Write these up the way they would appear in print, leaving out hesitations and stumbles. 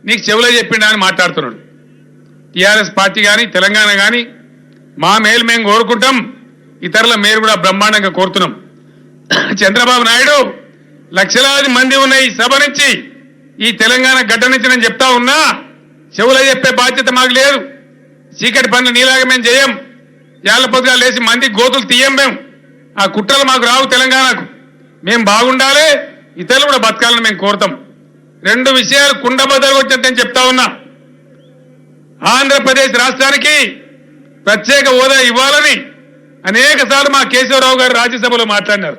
నీకు చెవులో చెప్పిండా అని మాట్లాడుతున్నాడు. టీఆర్ఎస్ పార్టీ కానీ తెలంగాణ కానీ మా మేలు మేము కోరుకుంటాం, ఇతరుల మేలు కూడా బ్రహ్మాండంగా కోరుతున్నాం. చంద్రబాబు నాయుడు లక్షలాది మంది ఉన్న ఈ సభ నుంచి ఈ తెలంగాణ గడ్డ నుంచి నేను చెప్తా ఉన్నా, చెవులో చెప్పే బాధ్యత మాకు లేదు. చీకటి పనులు నీలాగా మేము చేయం. యాళ్ళ పొద్దుగా లేచి మంది గోతులు తీయం. మేము ఆ కుట్రలు మాకు రావు. తెలంగాణకు మేము బాగుండాలి, ఇతరులు కూడా బతకాలని మేము కోరుతాం. రెండు విషయాలు కుండబద్దలు వచ్చినట్టు చెప్తా ఉన్నా. ఆంధ్రప్రదేశ్ రాష్ట్రానికి ప్రత్యేక హోదా ఇవ్వాలని అనేక సార్లు మా కేశవరావు గారు రాజ్యసభలో మాట్లాడినారు,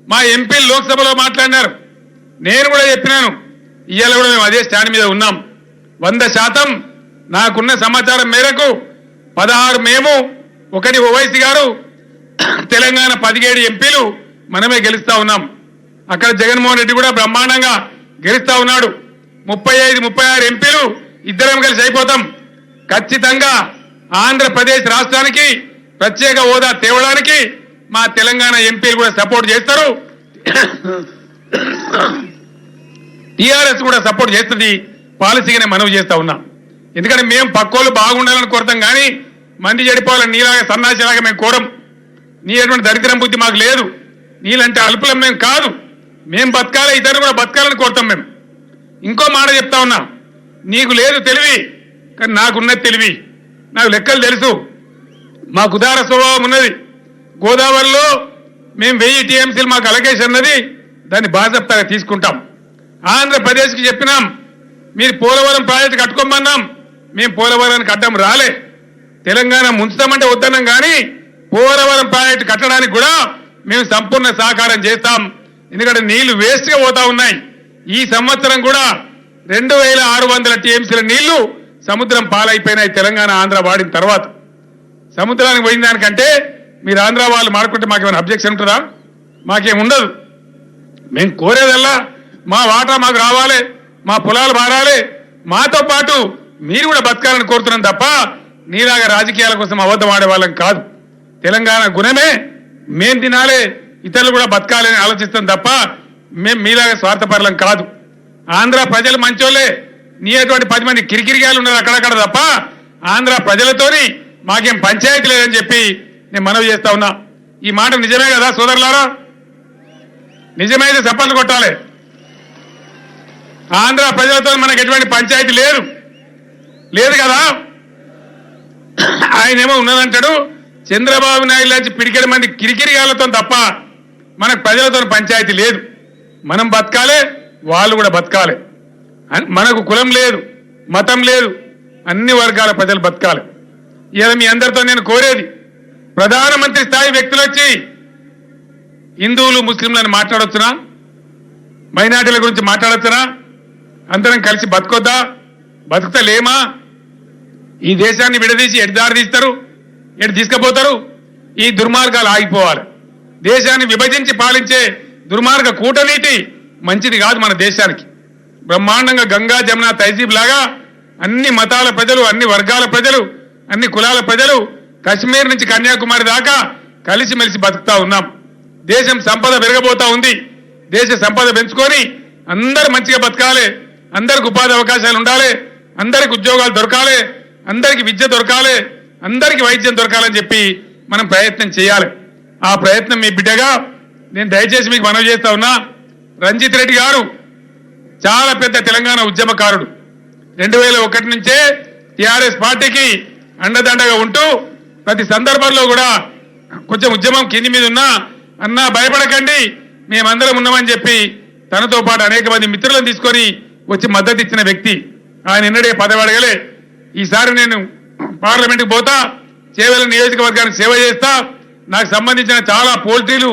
మా ఎంపీలు లోక్సభలో మాట్లాడినారు. నేను కూడా చెప్పినాను, ఇవాళ కూడా మేము అదే స్టాండ్ మీద ఉన్నాం. 100% నాకున్న సమాచారం మేరకు 16 మేము, 1 ఓవైసీ గారు, తెలంగాణ 17 ఎంపీలు మనమే గెలుస్తా ఉన్నాం. అక్కడ జగన్మోహన్ రెడ్డి కూడా బ్రహ్మాండంగా గెలుస్తా ఉన్నాడు. 35, 36 ఎంపీలు ఇద్దరం కలిసి అయిపోతాం. ఖచ్చితంగా ఆంధ్రప్రదేశ్ రాష్ట్రానికి ప్రత్యేక హోదా తేవడానికి మా తెలంగాణ ఎంపీలు కూడా సపోర్ట్ చేస్తారు, టీఆర్ఎస్ కూడా సపోర్ట్ చేస్తుంది. పాలసీగానే మనవి చేస్తా ఉన్నాం. ఎందుకంటే మేము పక్కోళ్ళు బాగుండాలని కోరతాం కానీ మంది చెడిపోవాలని నీలాగా సన్నాసిలాగా మేము కోరం. నీ అటువంటి దరిద్రం బుద్ధి మాకు లేదు. నీలంటే అల్పులం మేము కాదు. మేము బతకాలి, ఇతరులు కూడా బతకాలని కోరుతాం. మేము ఇంకో మాట చెప్తా ఉన్నా, నీకు లేదు తెలివి, కానీ నాకున్నది తెలివి. నాకు లెక్కలు తెలుసు. మాకు ఉదార స్వభావం ఉన్నది. గోదావరిలో మేము 1000 టీఎంసీలు మాకు అలొకేషన్ ఉన్నది, దాన్ని బాధ్యతగా తీసుకుంటాం. ఆంధ్రప్రదేశ్కి చెప్పినాం, మీరు పోలవరం ప్రాజెక్టు కట్టుకోమన్నాం. మేము పోలవరానికి అడ్డం రాలే. తెలంగాణ ముంచుతామంటే వద్దన్నాం, కానీ పోలవరం ప్రాజెక్టు కట్టడానికి కూడా మేము సంపూర్ణ సహకారం చేస్తాం. ఎందుకంటే నీళ్లు వేస్ట్గా పోతా ఉన్నాయి. ఈ సంవత్సరం కూడా 2600 టీఎంసీల నీళ్లు సముద్రం పాలైపోయినాయి. తెలంగాణ ఆంధ్ర వాడిన తర్వాత సముద్రానికి పోయిన దానికంటే మీరు ఆంధ్ర వాళ్ళు మాడుకుంటే మాకేమైనా అబ్జెక్షన్ ఉంటుందా? మాకేం ఉండదు. మేము కోరేదల్లా మా వాటా మాకు రావాలి, మా పొలాలు మారాలి, మాతో పాటు మీరు కూడా బతకాలని కోరుతున్నాం తప్ప నీలాగా రాజకీయాల కోసం అబద్ధం ఆడే వాళ్ళం కాదు. తెలంగాణ గుణమే మేం తినాలి, ఇతరులు కూడా బతకాలని ఆలోచిస్తాం తప్ప మేము మీలాగా స్వార్థపరలం కాదు. ఆంధ్ర ప్రజలు మంచోళ్ళే. నీ అటువంటి 10 మంది కిరికిరిగాలు ఉన్నారు అక్కడక్కడ తప్ప ఆంధ్ర ప్రజలతోని మాకేం పంచాయతీ లేదని చెప్పి నేను మనవి చేస్తా ఉన్నా. ఈ మాట నిజమే కదా సోదరులారా? నిజమైతే చప్పట్లు కొట్టాలి. ఆంధ్ర ప్రజలతో మనకు ఎటువంటి పంచాయతీ లేదు కదా. ఆయనేమో ఉన్నదంటాడు. చంద్రబాబు నాయుడు లాంటి పిడికెడు మంది కిరికిరిగాలతో తప్ప మనకు ప్రజలతో పంచాయతీ లేదు. మనం బతకాలి, వాళ్ళు కూడా బతకాలి. మనకు కులం లేదు, మతం లేదు, అన్ని వర్గాల ప్రజలు బతకాలి. ఇలా మీ అందరితో నేను కోరేది, ప్రధానమంత్రి స్థాయి వ్యక్తులు వచ్చి హిందువులు ముస్లింలను మాట్లాడొచ్చునా? మైనార్టీల గురించి మాట్లాడొచ్చునా? అందరం కలిసి బతకొద్దా? బతుకుతలేమా? ఈ దేశాన్ని విడదీసి ఎటు దారి తీస్తారు, ఎటు తీసుకుపోతారు? ఈ దుర్మార్గాలు ఆగిపోవాలి. దేశాన్ని విభజించి పాలించే దుర్మార్గ కూటనీతి మంచిది కాదు మన దేశానికి. బ్రహ్మాండంగా గంగా జమున తహజీబ్ లాగా అన్ని మతాల ప్రజలు, అన్ని వర్గాల ప్రజలు, అన్ని కులాల ప్రజలు కశ్మీర్ నుంచి కన్యాకుమారి దాకా కలిసిమెలిసి బతుకుతా ఉన్నాం. దేశం సంపద పెరగబోతా ఉంది. దేశ సంపద పెంచుకొని అందరూ మంచిగా బతకాలి, అందరికి ఉపాధి అవకాశాలు ఉండాలి, అందరికి ఉద్యోగాలు దొరకాలి, అందరికి విద్య దొరకాలి, అందరికి వైద్యం దొరకాలని చెప్పి మనం ప్రయత్నం చేయాలి. ఆ ప్రయత్నం మీ బిడ్డగా నేను దయచేసి మీకు మనవి చేస్తా ఉన్నా. రంజిత్ రెడ్డి గారు చాలా పెద్ద తెలంగాణ ఉద్యమకారుడు. 2001 నుంచే టీఆర్ఎస్ పార్టీకి అండదండగా ఉంటూ ప్రతి సందర్భంలో కూడా కొంచెం ఉద్యమం కింది మీద ఉన్నా అన్నా భయపడకండి మేమందరం ఉన్నామని చెప్పి తనతో పాటు అనేక మంది మిత్రులను తీసుకొని వచ్చి మద్దతు ఇచ్చిన వ్యక్తి. ఆయన ఎన్నడే పదవి అడగలే. ఈసారి నేను పార్లమెంట్కి పోతా, చేవెళ్ల నియోజకవర్గానికి సేవ చేస్తా, నాకు సంబంధించిన చాలా పోల్ట్రీలు